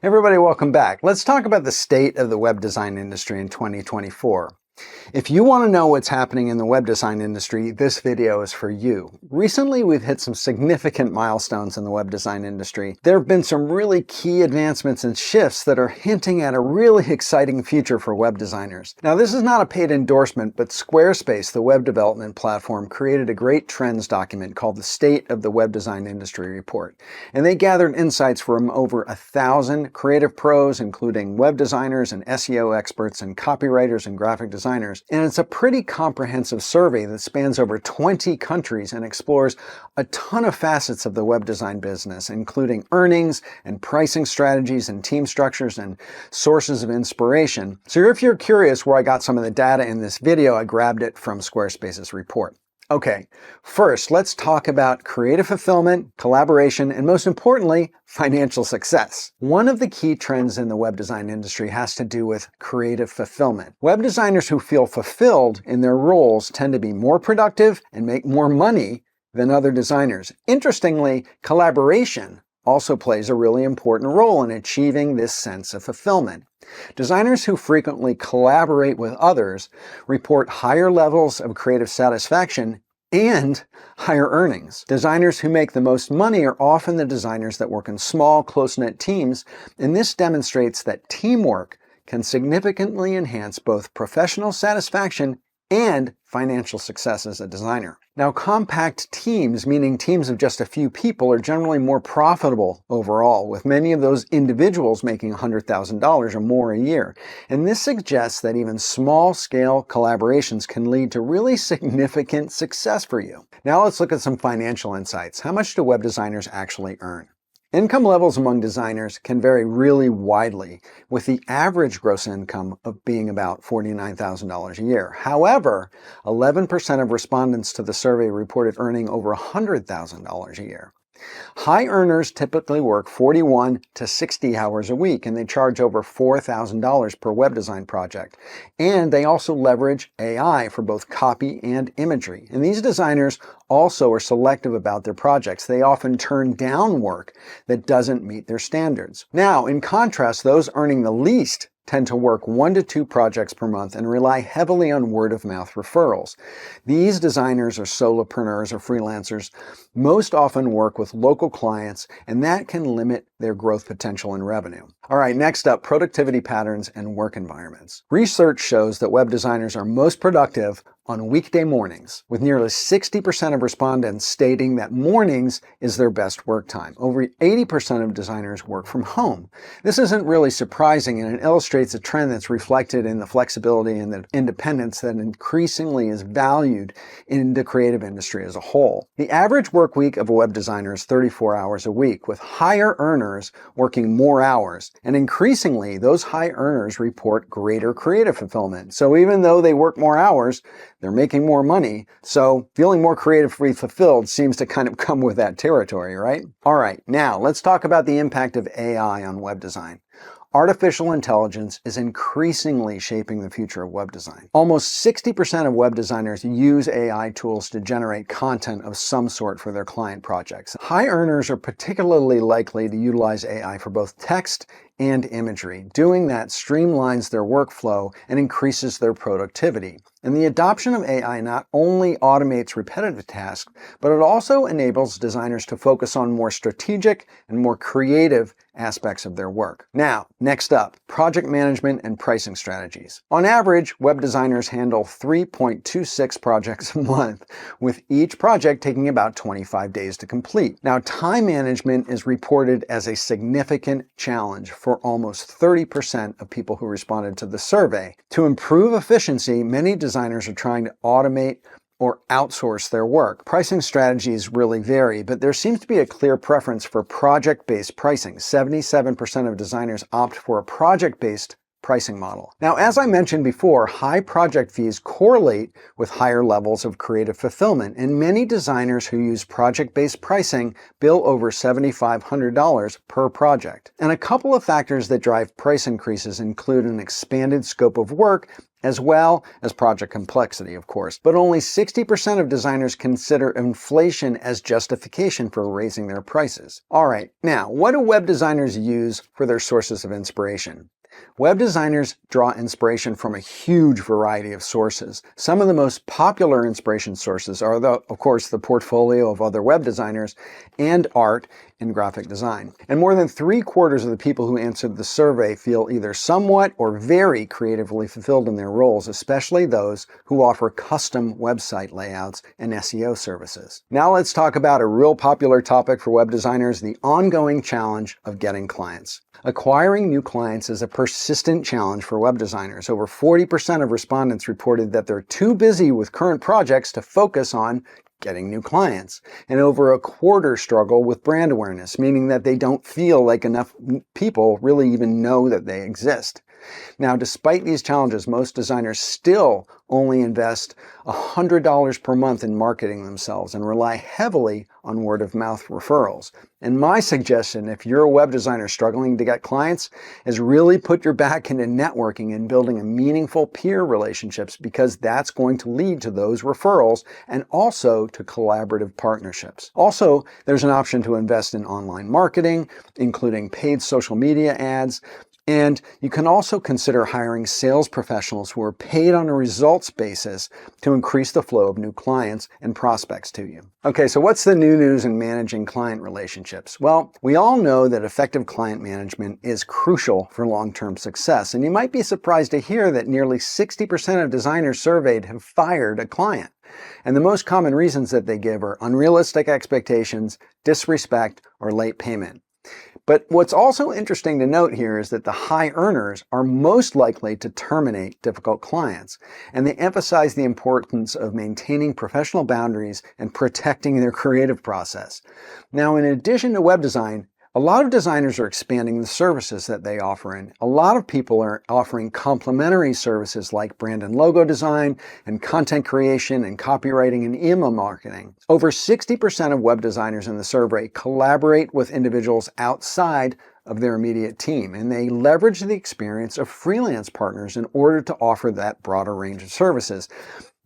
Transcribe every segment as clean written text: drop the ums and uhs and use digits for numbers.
Everybody, welcome back. Let's talk about the state of the web design industry in 2024. If you want to know what's happening in the web design industry, this video is for you. Recently, we've hit some significant milestones in the web design industry. There have been some really key advancements and shifts that are hinting at a really exciting future for web designers. Now, this is not a paid endorsement, but Squarespace, the web development platform, created a great trends document called the State of the Web Design Industry Report. And they gathered insights from over 1,000 creative pros, including web designers and SEO experts and copywriters and graphic designers. And it's a pretty comprehensive survey that spans over 20 countries and explores a ton of facets of the web design business, including earnings and pricing strategies and team structures and sources of inspiration. So if you're curious where I got some of the data in this video, I grabbed it from Squarespace's report. Okay, first, let's talk about creative fulfillment, collaboration, and most importantly, financial success. One of the key trends in the web design industry has to do with creative fulfillment. Web designers who feel fulfilled in their roles tend to be more productive and make more money than other designers. Interestingly, collaboration also plays a really important role in achieving this sense of fulfillment. Designers who frequently collaborate with others report higher levels of creative satisfaction and higher earnings. Designers who make the most money are often the designers that work in small, close-knit teams, and this demonstrates that teamwork can significantly enhance both professional satisfaction and financial success as a designer. Now, compact teams, meaning teams of just a few people, are generally more profitable overall, with many of those individuals making $100,000 or more a year. And this suggests that even small-scale collaborations can lead to really significant success for you. Now let's look at some financial insights. How much do web designers actually earn? Income levels among designers can vary really widely, with the average gross income of being about $49,000 a year. However, 11% of respondents to the survey reported earning over $100,000 a year. High earners typically work 41 to 60 hours a week, and they charge over $4,000 per web design project. And they also leverage AI for both copy and imagery. And these designers also are selective about their projects. They often turn down work that doesn't meet their standards. Now, in contrast, those earning the least tend to work 1 to 2 projects per month and rely heavily on word-of-mouth referrals. These designers or solopreneurs or freelancers most often work with local clients, and that can limit their growth potential and revenue. All right, next up, productivity patterns and work environments. Research shows that web designers are most productive on weekday mornings, with nearly 60% of respondents stating that mornings is their best work time. Over 80% of designers work from home. This isn't really surprising, and it illustrates a trend that's reflected in the flexibility and the independence that increasingly is valued in the creative industry as a whole. The average work week of a web designer is 34 hours a week, with higher earners working more hours. And increasingly, those high earners report greater creative fulfillment. So even though they work more hours, they're making more money, so feeling more creatively fulfilled seems to kind of come with that territory, right? All right, now let's talk about the impact of AI on web design. Artificial intelligence is increasingly shaping the future of web design. Almost 60% of web designers use AI tools to generate content of some sort for their client projects. High earners are particularly likely to utilize AI for both text and imagery. Doing that streamlines their workflow and increases their productivity. And the adoption of AI not only automates repetitive tasks, but it also enables designers to focus on more strategic and more creative aspects of their work. Now, next up, project management and pricing strategies. On average, web designers handle 3.26 projects a month, with each project taking about 25 days to complete. Now, time management is reported as a significant challenge for almost 30% of people who responded to the survey. To improve efficiency, many designers are trying to automate or outsource their work. Pricing strategies really vary, but there seems to be a clear preference for project-based pricing. 77% of designers opt for a project-based pricing model. Now, as I mentioned before, high project fees correlate with higher levels of creative fulfillment, and many designers who use project-based pricing bill over $7,500 per project. And a couple of factors that drive price increases include an expanded scope of work as well as project complexity, of course. But only 60% of designers consider inflation as justification for raising their prices. All right, now, what do web designers use for their sources of inspiration? Web designers draw inspiration from a huge variety of sources. Some of the most popular inspiration sources are, of course, the portfolio of other web designers and art in graphic design. And more than 3/4 of the people who answered the survey feel either somewhat or very creatively fulfilled in their roles, especially those who offer custom website layouts and SEO services. Now let's talk about a real popular topic for web designers, the ongoing challenge of getting clients. Acquiring new clients is a persistent challenge for web designers. Over 40% of respondents reported that they're too busy with current projects to focus on getting new clients. And over 1/4 struggle with brand awareness, meaning that they don't feel like enough people really even know that they exist. Now, despite these challenges, most designers still only invest $100 per month in marketing themselves and rely heavily on word-of-mouth referrals. And my suggestion, if you're a web designer struggling to get clients, is really put your back into networking and building a meaningful peer relationships, because that's going to lead to those referrals and also to collaborative partnerships. Also, there's an option to invest in online marketing, including paid social media ads. And you can also consider hiring sales professionals who are paid on a results basis to increase the flow of new clients and prospects to you. Okay, so what's the new news in managing client relationships? Well, we all know that effective client management is crucial for long-term success. And you might be surprised to hear that nearly 60% of designers surveyed have fired a client. And the most common reasons that they give are unrealistic expectations, disrespect, or late payment. But what's also interesting to note here is that the high earners are most likely to terminate difficult clients, and they emphasize the importance of maintaining professional boundaries and protecting their creative process. Now, in addition to web design, a lot of designers are expanding the services that they offer, and a lot of people are offering complementary services like brand and logo design and content creation and copywriting and email marketing. Over 60% of web designers in the survey collaborate with individuals outside of their immediate team, and they leverage the experience of freelance partners in order to offer that broader range of services.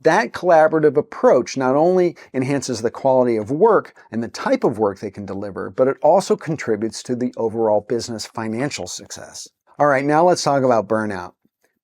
That collaborative approach not only enhances the quality of work and the type of work they can deliver, but it also contributes to the overall business financial success. All right, now let's talk about burnout.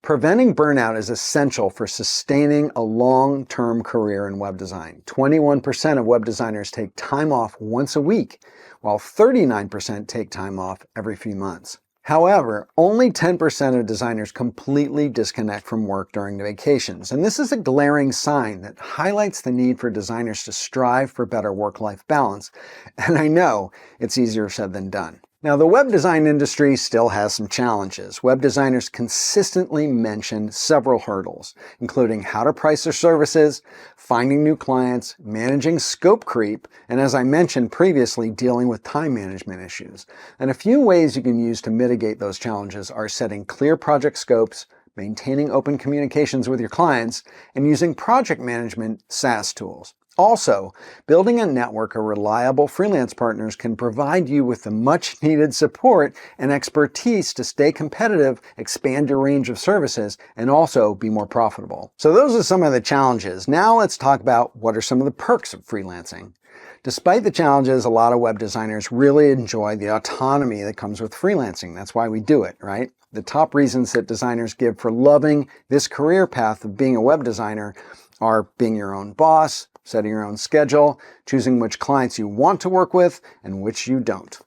Preventing burnout is essential for sustaining a long-term career in web design. 21% of web designers take time off once a week, while 39% take time off every few months. However, only 10% of designers completely disconnect from work during the vacations, and this is a glaring sign that highlights the need for designers to strive for better work-life balance, and I know it's easier said than done. Now, the web design industry still has some challenges. Web designers consistently mention several hurdles, including how to price their services, finding new clients, managing scope creep, and as I mentioned previously, dealing with time management issues. And a few ways you can use to mitigate those challenges are setting clear project scopes, maintaining open communications with your clients, and using project management SaaS tools. Also, building a network of reliable freelance partners can provide you with the much-needed support and expertise to stay competitive, expand your range of services, and also be more profitable. So those are some of the challenges. Now let's talk about what are some of the perks of freelancing. Despite the challenges, a lot of web designers really enjoy the autonomy that comes with freelancing. That's why we do it, right? The top reasons that designers give for loving this career path of being a web designer are being your own boss, setting your own schedule, choosing which clients you want to work with and which you don't.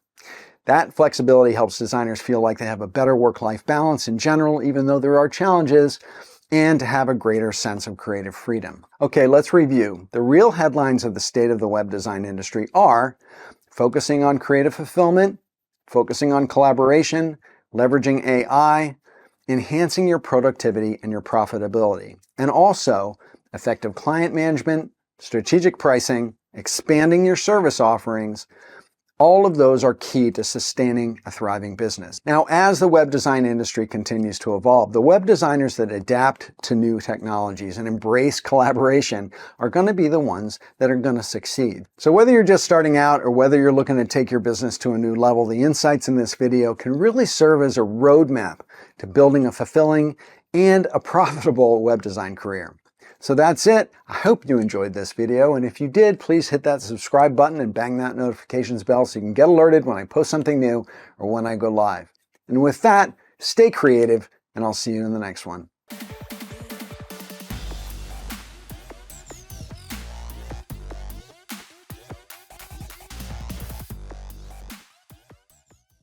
That flexibility helps designers feel like they have a better work-life balance in general, even though there are challenges, and to have a greater sense of creative freedom. Okay, let's review. The real headlines of the state of the web design industry are focusing on creative fulfillment, focusing on collaboration, leveraging AI, enhancing your productivity and your profitability, and also effective client management, strategic pricing, expanding your service offerings. All of those are key to sustaining a thriving business. Now, as the web design industry continues to evolve, the web designers that adapt to new technologies and embrace collaboration are going to be the ones that are going to succeed. So whether you're just starting out or whether you're looking to take your business to a new level, the insights in this video can really serve as a roadmap to building a fulfilling and a profitable web design career. So that's it. I hope you enjoyed this video, and if you did, please hit that subscribe button and bang that notifications bell so you can get alerted when I post something new or when I go live. And with that, stay creative, and I'll see you in the next one.